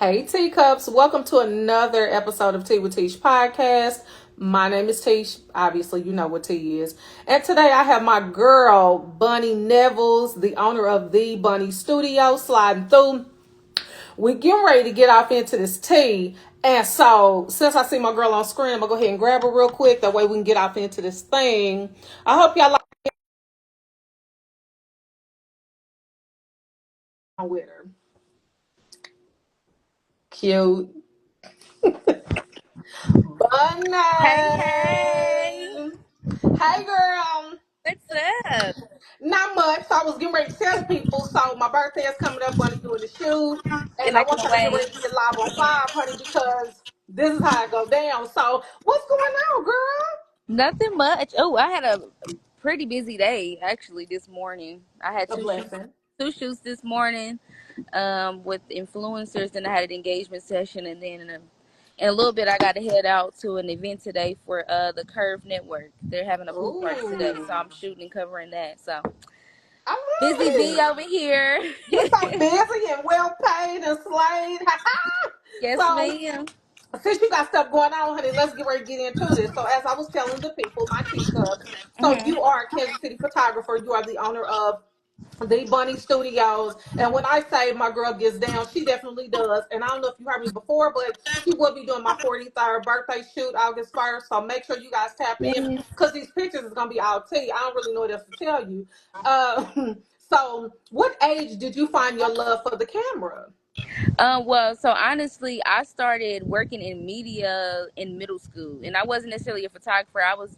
Hey, teacups. Welcome to another episode of Tea with Teash podcast. My name is Teash. Obviously, you know what tea is. And today I have my girl, Bunny Nevels, the owner of the Bunny Studio, sliding through. We're getting ready to get off into this tea. And so, since I see my girl on screen, I'm going to go ahead and grab her real quick. That way we can get off into this thing. I hope y'all like it with her. Cute. Hey, hey, Bunny. Hey, girl. what's up? Not much. So I was getting ready to tell the people. So my birthday is coming up. Bunny doing the shoot, and And I I want can't y'all to get wait. ready to get live on five, honey, because this is how it go down. So what's going on, girl? Nothing much. Oh, I had a pretty busy day actually this morning. I had A blessing. two shoots this morning, with influencers. Then I had an engagement session, and then in a little bit I got to head out to an event today for the Curve Network. They're having a pool party today, so Ooh, I'm shooting and covering that. So I busy love bee it. over here. You're so busy and well paid and slayed. Yes, So ma'am. since you got stuff going on, honey, let's get ready to get into this. So as I was telling the people, my teacups. So Hmm. you are a Kansas City photographer. You are the owner of the Bunny Studios. And when I say my girl gets down, she definitely does. And I don't know if you heard me before, but she will be doing my 43rd birthday shoot August 1st. So make sure you guys tap in Yes. because these pictures is going to be all tea. I don't really know what else to tell you. So, what age did you find your love for the camera? Well, so honestly, I started working in media in middle school, and I wasn't necessarily a photographer. I was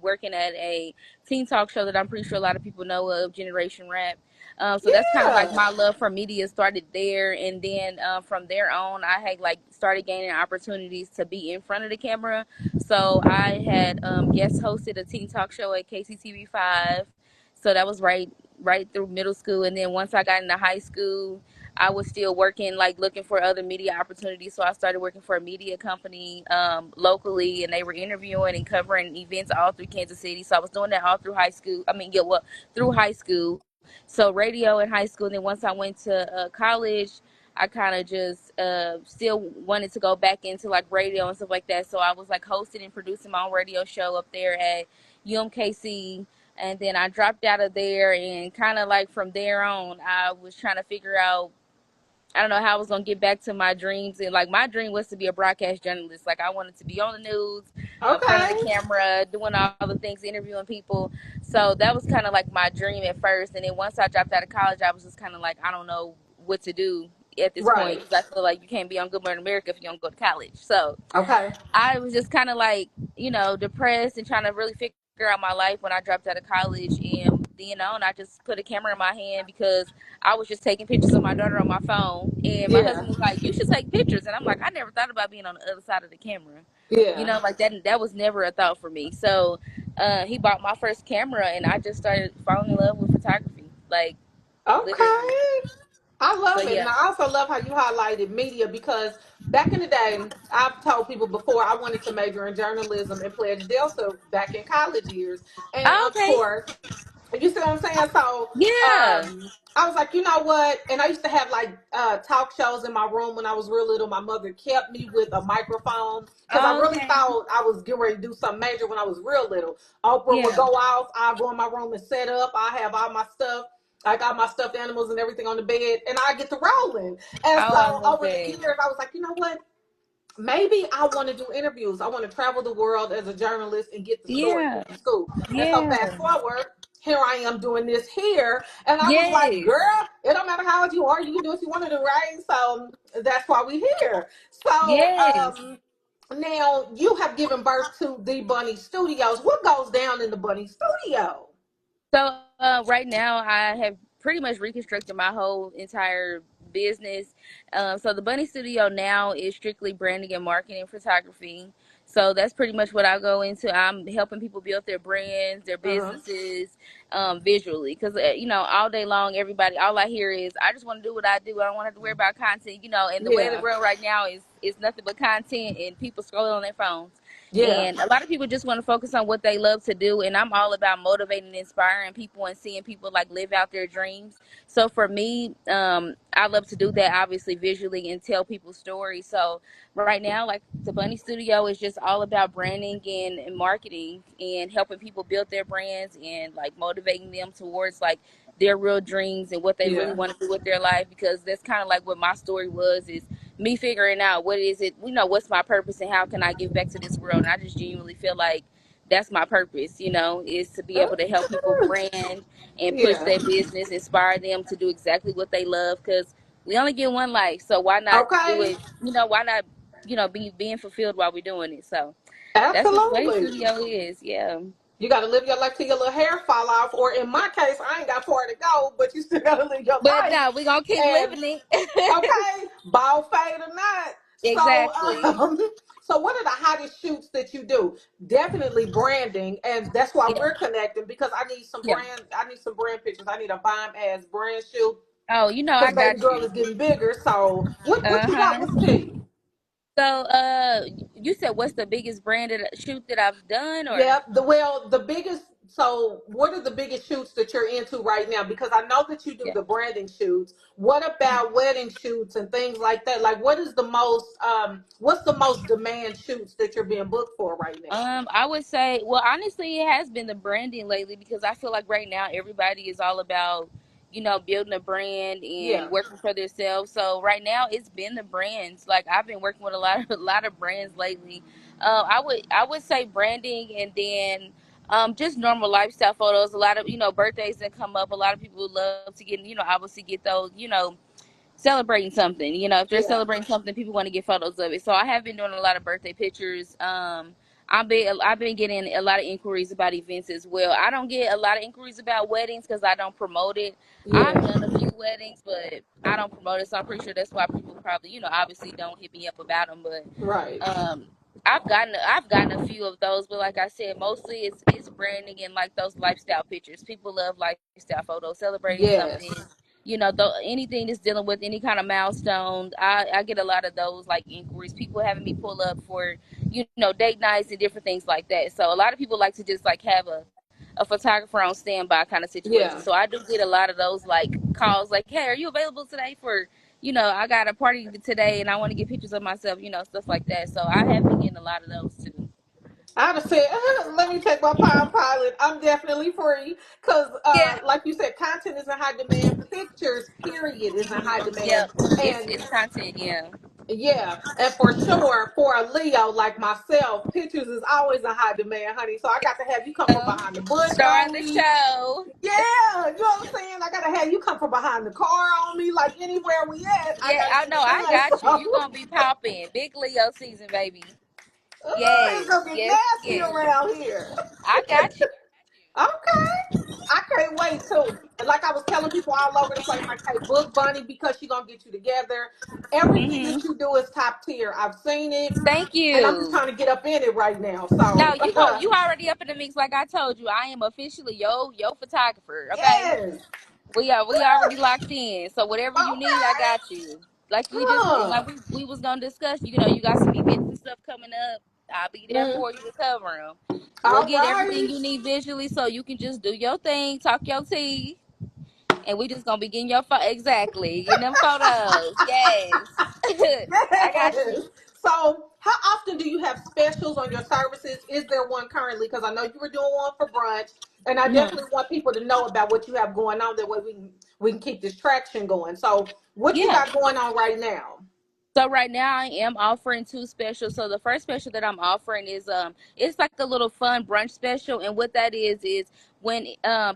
working at a teen talk show that I'm pretty sure a lot of people know of, Generation Rap. So that's kind of like Yeah. my love for media started there, and then from there on, I had like started gaining opportunities to be in front of the camera. So I had guest hosted a teen talk show at KCTV 5. So that was right through middle school, and then once I got into high school, I was still working, like looking for other media opportunities. So I started working for a media company locally, and they were interviewing and covering events all through Kansas City. So I was doing that all through high school. I mean, yeah, well, through high school. So radio in high school. And then once I went to college, I kind of just still wanted to go back into like radio and stuff like that. So I was like hosting and producing my own radio show up there at UMKC. And then I dropped out of there, and kind of like from there on, I was trying to figure out, I don't know how I was gonna get back to my dreams. And like my dream was to be a broadcast journalist. Like I wanted to be on the news, in front of the Okay. camera, doing all the things, interviewing people. So that was kind of like my dream at first. And then once I dropped out of college, I was just kind of like, I don't know what to do at this point, Right. because I feel like you can't be on Good Morning America if you don't go to college. So Okay. I was just kind of like, depressed and trying to really figure out my life when I dropped out of college. And, and I just put a camera in my hand because I was just taking pictures of my daughter on my phone. And my Yeah. husband was like, you should take pictures. And I'm like, I never thought about being on the other side of the camera. Yeah. Like that was never a thought for me. So he bought my first camera, and I just started falling in love with photography. Like, literally. Okay. I So, love it. And yeah. I also love how you highlighted media because back in the day, I've told people before I wanted to major in journalism and pledge Delta back in college years. And Oh, of okay. course, you see what I'm saying? So Yeah. I was like, you know what? And I used to have like talk shows in my room when I was real little. My mother kept me with a microphone because I Oh, really okay. thought I was getting ready to do something major when I was real little. Oprah would Yeah. go off. I'll go in my room and set up. I have all my stuff. I got my stuffed animals and everything on the bed, and I get to rolling. And Oh, I so love over the it. years, I was like, you know what? Maybe I want to do interviews. I want to travel the world as a journalist and get the story, Yeah. get the scoop. And so Yeah. fast forward, here I am doing this here. And I was like, Yes. girl, it don't matter how old you are, you can do what you want to do, right? So that's why we here. So Yes. now you have given birth to the Bunny Studios. What goes down in the Bunny Studio? So right now, I have pretty much reconstructed my whole entire business. So the Bunny Studio now is strictly branding and marketing photography. So that's pretty much what I go into. I'm helping people build their brands, their Uh-huh. businesses, visually. Because all day long, everybody, all I hear is, I just want to do what I do. I don't want to have to worry about content. And the way of the Yeah. world right now is nothing but content and people scrolling on their phones. Yeah. And a lot of people just want to focus on what they love to do. And I'm all about motivating and inspiring people and seeing people like live out their dreams. So for me, I love to do that, obviously visually, and tell people's stories. So right now, like the Bunny Studio is just all about branding and marketing and helping people build their brands and like motivating them towards like their real dreams and what they really Yeah. want to do with their life, because that's kind of like what my story was, is me figuring out what is it, what's my purpose and how can I give back to this world. And I just genuinely feel like that's my purpose, is to be able to help people brand and push Yeah. their business, inspire them to do exactly what they love, because we only get one life. So why not do Okay. it, why not, be being fulfilled while we're doing it. So that's what the Bunny Absolutely. Studio is. Yeah. You got to live your life till your little hair fall off, or in my case, I ain't got far to go, but you still got to live your But life. no, we're going to keep And living it. okay, ball fade or not. So, Exactly. so what are the hottest shoots that you do? Definitely branding, and that's why Yeah. we're connecting because Yeah. I need some brand pictures. I need a bomb ass brand shoot Oh, I because baby got girl you. is getting bigger. So, what you got Uh-huh. with T? So, you said what's the biggest branded shoot that I've done, or? Yeah, the biggest. So, what are the biggest shoots that you're into right now? Because I know that you do Yeah. the branding shoots. What about wedding shoots and things like that? Like, what's the most demand shoots that you're being booked for right now? I would say, well, honestly, it has been the branding lately, because I feel like right now everybody is all about, building a brand and Yeah, working for themselves. So right now it's been the brands. Like I've been working with a lot of a lot of brands lately. I would say branding, and then just normal lifestyle photos. A lot of birthdays that come up. A lot of people would love to get obviously get those celebrating something. If they're yeah, celebrating something, people want to get photos of it. So I have been doing a lot of birthday pictures. I've been getting a lot of inquiries about events as well. I don't get a lot of inquiries about weddings because I don't promote it. I've yeah. done a few weddings, but I don't promote it, so I'm pretty sure that's why people probably, obviously don't hit me up about them. But Right. I've gotten a few of those, but like I said, mostly it's branding and like those lifestyle pictures. People love lifestyle photos, celebrating something, Yes. anything that's dealing with any kind of milestone. I get a lot of those like inquiries. People having me pull up for date nights and different things like that. So a lot of people like to just like have a photographer on standby kind of situation. Yeah. So I do get a lot of those like calls like, hey, are you available today for I got a party today and I want to get pictures of myself, stuff like that. So I have been getting a lot of those too. I'd have said, let me take my Palm Pilot. I'm definitely free because, Yeah. like you said, content is in high demand. Pictures, period, is in high demand. Yep. It's And it's content. Yeah. yeah, and for sure, for a Leo like myself, pictures is always in high demand, honey. So I got to have you come from behind the bush Star of on the me. show. Yeah, you know what I'm saying? I got to have you come from behind the car on me. Like anywhere we at, I Yeah, got to I get know. I shine. got you. You gonna be popping. Big Leo season, baby. So, Yes. it's going to get Yes. nasty Yes. around here. I got you. Okay. I can't wait too. And like I was telling people all over the place, like, hey, book Bunny because she's gonna get you together. Everything that Mhm. you do is top tier. I've seen it, Thank and I'm just you. trying to get up in it right now. No, So you already up in the mix. Like I told you, I am officially your photographer. Okay. yes, We already locked in. So whatever you need, I okay, got you. Like we just huh? like we was gonna discuss. You got some events and stuff coming up. I'll be there Mm. for you to cover them. We'll All get everything right, you need visually, so you can just do your thing, talk your tea, and we just gonna be getting your exactly getting them photos. Yes, I got yes. you. So, how often do you have specials on your services? Is there one currently? Because I know you were doing one for brunch, and I Mhm. definitely want people to know about what you have going on. That way, we can keep this traction going. So, what you Yeah. got going on right now? So right now I am offering two specials. So the first special that I'm offering is it's like a little fun brunch special, and what that is when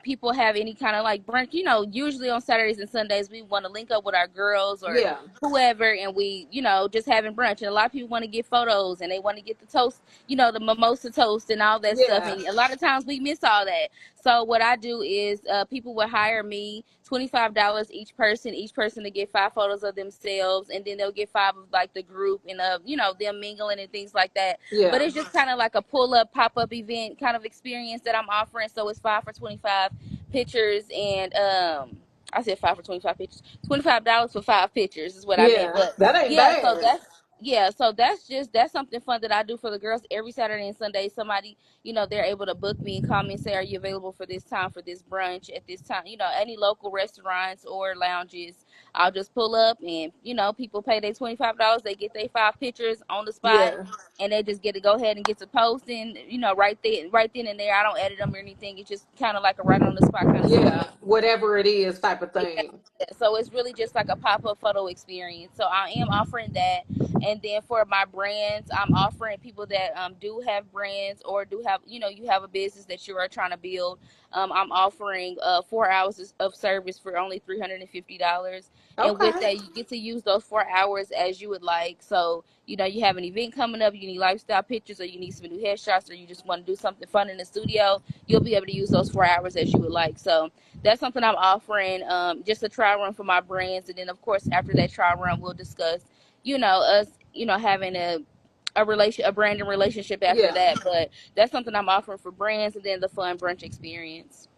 people have any kind of like brunch, usually on Saturdays and Sundays we want to link up with our girls or Yeah, whoever, and we just having brunch, and a lot of people want to get photos and they want to get the toast, the mimosa toast and all that stuff, yeah, and a lot of times we miss all that. So what I do is people will hire me $25 each person to get 5 photos of themselves, and then they'll get 5 of like the group and of them mingling and things like that. But yeah, it's just kind of like a pull-up pop-up event kind of experience that I'm offering. So it's 5 for 25 pictures, and I said 5 for 25 pictures, $25 for 5 pictures is what I meant. yeah. But That ain't yeah, so bad. yeah, so that's something fun that I do for the girls every Saturday and Sunday. Somebody, they're able to book me and call me and say, "Are you available for this time for this brunch at this time?" Any local restaurants or lounges. I'll just pull up and people pay their $25. They get their 5 pictures on the spot, Yeah. and they just get to go ahead and get to posting. Right then and there. I don't edit them or anything. It's just kind of like a right on the spot kind of Yeah. studio. Whatever it is type of Yeah. thing. So it's really just like a pop-up photo experience. So I am offering that. And then for my brands, I'm offering people that do have brands or do have, you have a business that you are trying to build. I'm offering 4 hours of service for only $350. And with Okay. that, you get to use those 4 hours as you would like. So, you have an event coming up, you need lifestyle pictures, or you need some new headshots, or you just want to do something fun in the studio, you'll be able to use those 4 hours as you would like. So that's something I'm offering, just a trial run for my brands. And then, of course, after that trial run, we'll discuss, us, having a branding relationship after Yeah. that. But that's something I'm offering for brands, and then the fun brunch experience.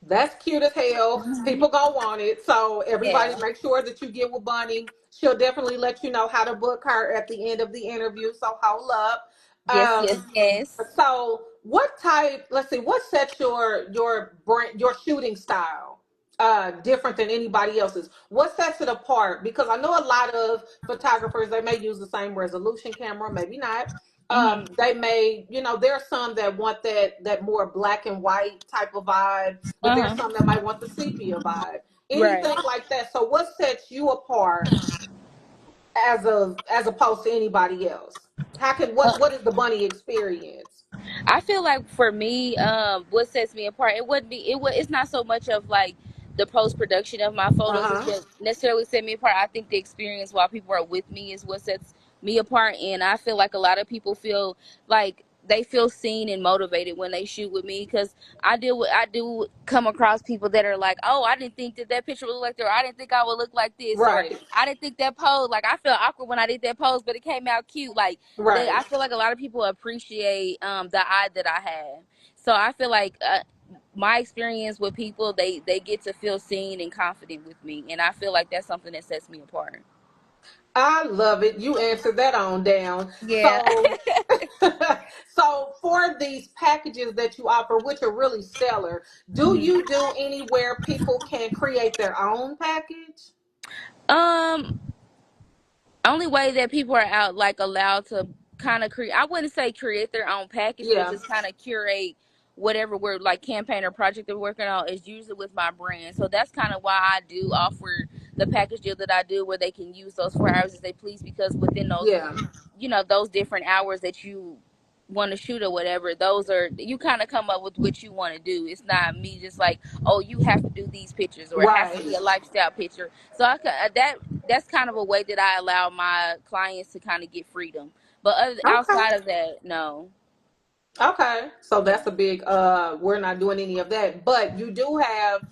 That's cute as hell. Mhm. People gonna want it. So everybody Yeah. make sure that you get with Bunny. She'll definitely let you know how to book her at the end of the interview. So hold up. Yes. Yes. Yes. So what type, let's see, what sets your brand, your shooting style different than anybody else's? What sets it apart? Because I know a lot of photographers, they may use the same resolution camera, maybe not. Hmm. They may, there are some that want that more black and white type of vibe, but Uh there's huh. some that might want the sepia vibe. Right. Anything like that. So what sets you apart as opposed to anybody else? How can what is the Bunny experience? I feel like for me, what sets me apart, it wouldn't be it. It's not so much of like the post production of my photos is Uh-huh. what necessarily set me apart. I think the experience while people are with me is what sets me apart, and I feel like a lot of people feel like they feel seen and motivated when they shoot with me, because I do come across people that are like, oh, I didn't think that picture would look like that, or I didn't think I would look like this, or Right. I didn't think that pose, like I felt awkward when I did that pose, but it came out cute. Like Right. I feel like a lot of people appreciate the eye that I have. So I feel like my experience with people, they get to feel seen and confident with me, and I feel like that's something that sets me apart. I love it. You answered that on down. Yeah. So so for these packages that you offer, which are really stellar, do Mhm. you do anywhere people can create their own package? Um, only way that people are out like allowed to kind of create, I wouldn't say create their own package, but Yeah. just kind of curate whatever we're like campaign or project that we're working on is usually with my brand. So that's kind of why I do offer the package deal that I do, where they can use those 4 hours as they please, because within those, Yeah. those different hours that you want to shoot or whatever, those are, you kind of come up with what you want to do. It's not me just like, oh, you have to do these pictures, or it has to Right. be a lifestyle picture. So that's kind of a way that I allow my clients to kind of get freedom. But Okay. outside of that, no. Okay. So Yeah. that's a big we're not doing any of that, but you do have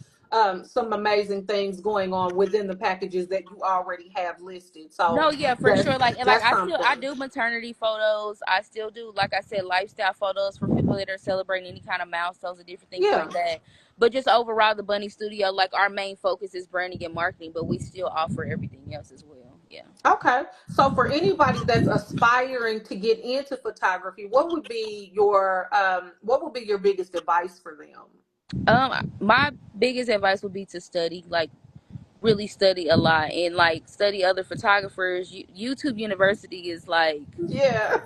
some amazing things going on within the packages that you already have listed. So No, yeah, for that's sure. Like, and like that's I something. do maternity photos. I still do, like I said, lifestyle photos for people that are celebrating any kind of milestones and different things like Yeah. that. But just overall, the Bunny Studio, like our main focus is branding and marketing, but we still offer everything else as well. Yeah. Okay. So for anybody that's aspiring to get into photography, what would be your biggest advice for them? My biggest advice would be to study, like really study a lot, and like study other photographers. YouTube University is like, Yeah.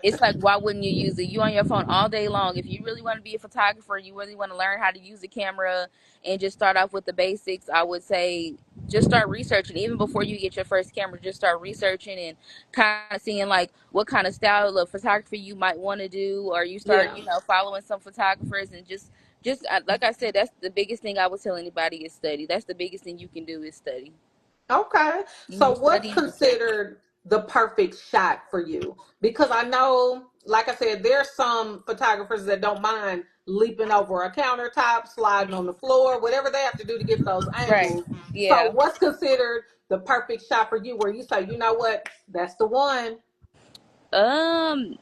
it's like, why wouldn't you use it? You on your phone all day long. If you really want to be a photographer, you really want to learn how to use a camera and just start off with the basics, I would say just start researching. Even before you get your first camera, just start researching and kind of seeing like what kind of style of photography you might want to do, or you start, Yeah. following some photographers, and just like I said, that's the biggest thing I would tell anybody is study. That's the biggest thing you can do is study. Okay. So what's Study and research. considered the perfect shot for you? Because I know, like I said, there's some photographers that don't mind leaping over a countertop, sliding on the floor, whatever they have to do to get those Right. angles. So Yeah. what's considered the perfect shot for you where you say, you know what, that's the one? Um,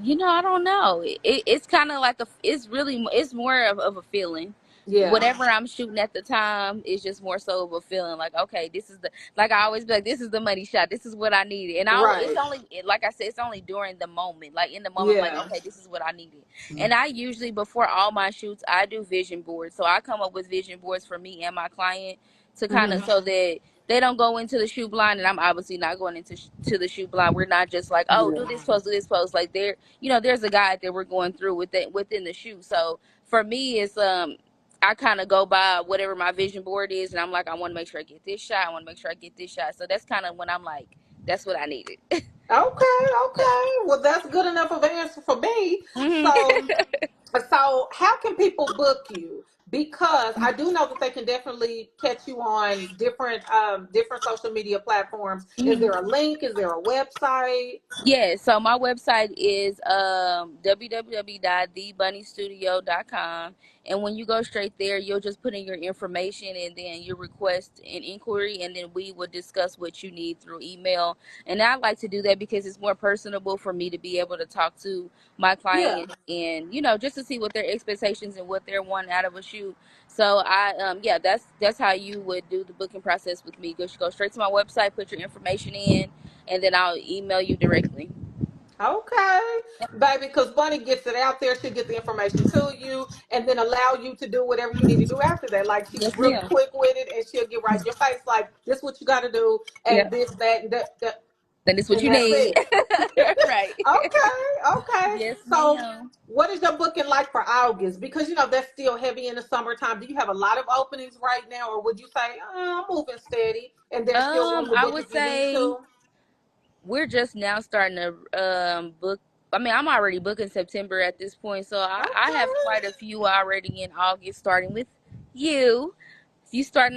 I don't know. It's kind of like it's really, it's more of a feeling. Yeah. whatever I'm shooting at the time is just more so of a feeling like, okay, this is the, like I always be like, this is the money shot. This is what I needed. And it's Right. only, like I said, it's only during the moment. Like in the moment, I'm like, Yeah. okay, this is what I needed. And I usually, before all my shoots, I do vision boards. So I come up with vision boards for me and my client to kind of, Hmm. so that they don't go into the shoot blind, and I'm obviously not going into to the shoot blind. We're not just like, oh, Yeah. do this pose. Like there, there's a guide that we're going through within the shoot. So for me, it's I kind of go by whatever my vision board is, and I'm like, I want to make sure I get this shot. I want to make sure I get this shot. So that's kind of when I'm like, that's what I needed. Okay, okay. Well, that's good enough of an answer for me. hmm So how can people book you? Because I do know that they can definitely catch you on different social media platforms. Is there a link? Is there a website? Yeah, so my website is www.thebunnystudio.com. And when you go straight there, you'll just put in your information and then your request and inquiry, and then we will discuss what you need through email. And I like to do that because it's more personable for me to be able to talk to my Yeah. client and, just to see what their expectations and what they're wanting out of a shoot. So yeah, that's how you would do the booking process with me. Just go straight to my website, put your information in, and then I'll email you directly. Okay, baby, because Bunny gets it out there. She'll get the information to you and then allow you to do whatever you need to do after that. Like she's Yes, real ma'am. quick with it and she'll get right in your face, like, this what you got to do, and Yeah. this, that, that, Then it's what and you that's need. it. Right. Okay, okay. Yes, So, ma'am. what is your booking like for August? Because that's still heavy in the summertime. Do you have a lot of openings right now, or would you say, I'm moving steady and there's still room to I book would if you need say to? we're just now starting to book. I mean, I'm already booking September at this point, so I have Okay, quite a few already in August, starting with you.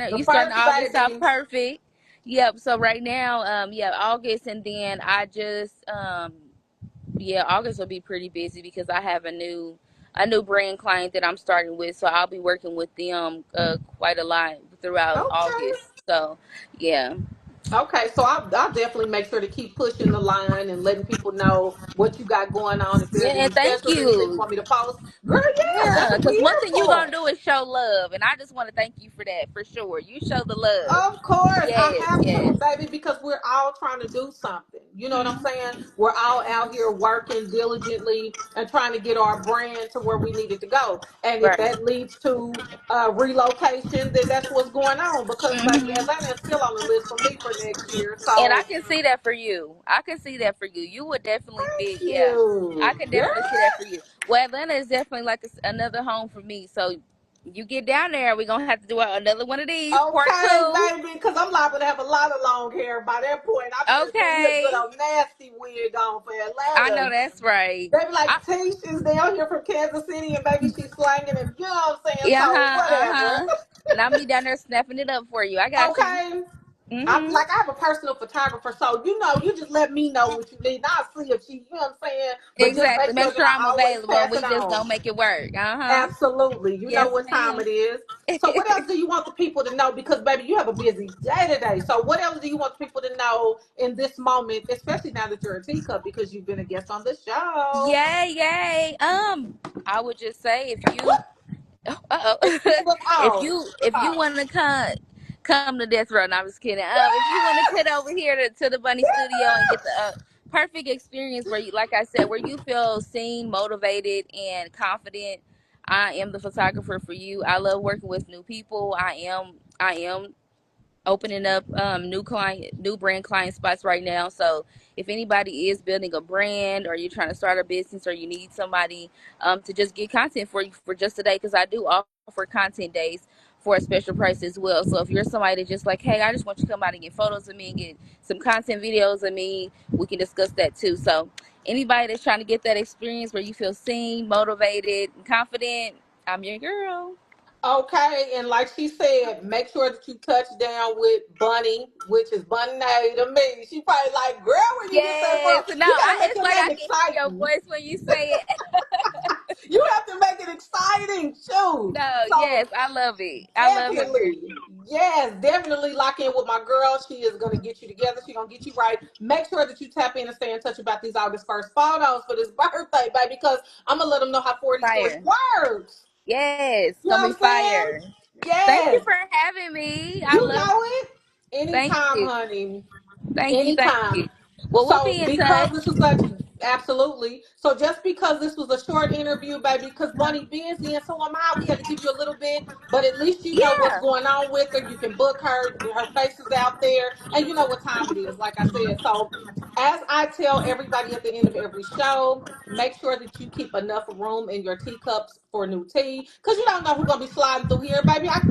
the You starting first August off baby. perfect. Yep. So right now, yeah, August, and then I just yeah, August will be pretty busy because I have a new brand client that I'm starting with, so I'll be working with them quite a lot throughout Okay. August. So, yeah. Okay, so I'll definitely make sure to keep pushing the line and letting people know what you got going on. If there's Yeah, any and thank specials, anything you you. want me to post, girl, yeah, that's Yeah, what we're because one here thing you for. gonna do is show love, and I just want to thank you for that for sure. You show the love. Of course, I Yes, have to, yes. baby, because we're all trying to do something. You know what I'm hmm saying? We're all out here working diligently and trying to get our brand to where we need it to go. And if Right. that leads to relocation, then that's what's going on. Because, baby, hmm Atlanta is still on the list for me for next year. And I So, can see that for you. I can see that for you. You would definitely thank fit. Yeah, I you, can girl. definitely see that for you. Well, Atlanta is definitely like another home for me. So you get down there, we're gonna have to do another one of these, part Okay, two. baby, because I'm liable to have a lot of long hair by that point. I better get me a good Okay, old nasty wig on for I know Atlanta. that's right. They be like, I, Teash is down here from Kansas City, and baby, she's slanging, and you know what I'm saying? yeah, So, uh whatever. huh. And I'll be down there snapping it up for you. I got you. Okay. Mhm. I have a personal photographer, so you just let me know what you need, and I'll see if she, you know what I'm saying. But just Exactly. make sure Make that sure I'm I always available, and pass we it just on. gonna make it work. Uh huh. Absolutely, you know Yes, what time ma'am. it is. So, what else do you want the people to know? Because, baby, you have a busy day today. So, what else do you want people to know in this moment, especially now that you're a teacup because you've been a guest on the show? Yay, yay. I would just say if you uh It oh. was on. If you want to come to Death Row, no, I'm just kidding. If you want to cut over here to the Bunny Studio and get the perfect experience where you, like I said, where you feel seen, motivated, and confident, I am the photographer for you. I love working with new people. I am opening up new brand client spots right now. So if anybody is building a brand, or you're trying to start a business, or you need somebody to just get content for you for just today, because I do offer content days for a special price as well. So if you're somebody that's just like, hey, I just want you to come out and get photos of me and get some content videos of me, we can discuss that too. So anybody that's trying to get that experience where you feel seen, motivated, and confident, I'm your girl. Okay, and like she said, make sure that you touch down with Bunny, which is Bunny Nay to me. She probably like, girl, where you get that from? Yes, no, You gotta make it's your like name I can hear your exciting. voice when you say it. You have to make it exciting, shoot. No, So yes, I love it. I love her. definitely, yes, definitely lock in with my girl. She is gonna get you together. She gonna get you right. Make sure that you tap in and stay in touch about these August 1st photos for this birthday, baby, because I'm gonna let them know how 40 Stories Fire. works. Yes, You know gonna what be I'm saying? fire. Thank you Yes. for having me. I You love know it. it. Thank Anytime, you. honey. Thank you. Thank Anytime. you. Well, we'll So be in because touch. this was such absolutely. So just because this was a short interview, baby, because Bunny busy and so am I, we had to give you a little bit, but at least you know what's Yeah. going on with her. You can book her. Her face is out there, and you know what time it is. Like I said, so as I tell everybody at the end of every show, make sure that you keep enough room in your teacups for new tea, because you don't know who's gonna be sliding through here, baby. I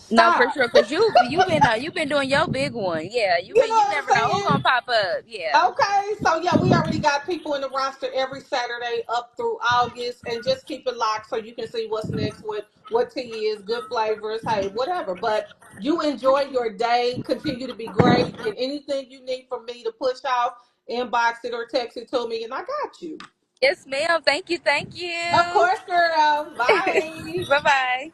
No, for stop. sure. Cause you been doing your big one. Yeah. You know You what never I'm know who saying? gonna pop up. Yeah. Okay, so yeah, we already got people in the roster every Saturday up through August, and just keep it locked so you can see what's next, what tea is, good flavors, hey, whatever. But you enjoy your day, continue to be great, and anything you need from me to push off, inbox it or text it to me, and I got you. Yes, ma'am. Thank you. Thank Of you. course, girl. Bye. Bye bye.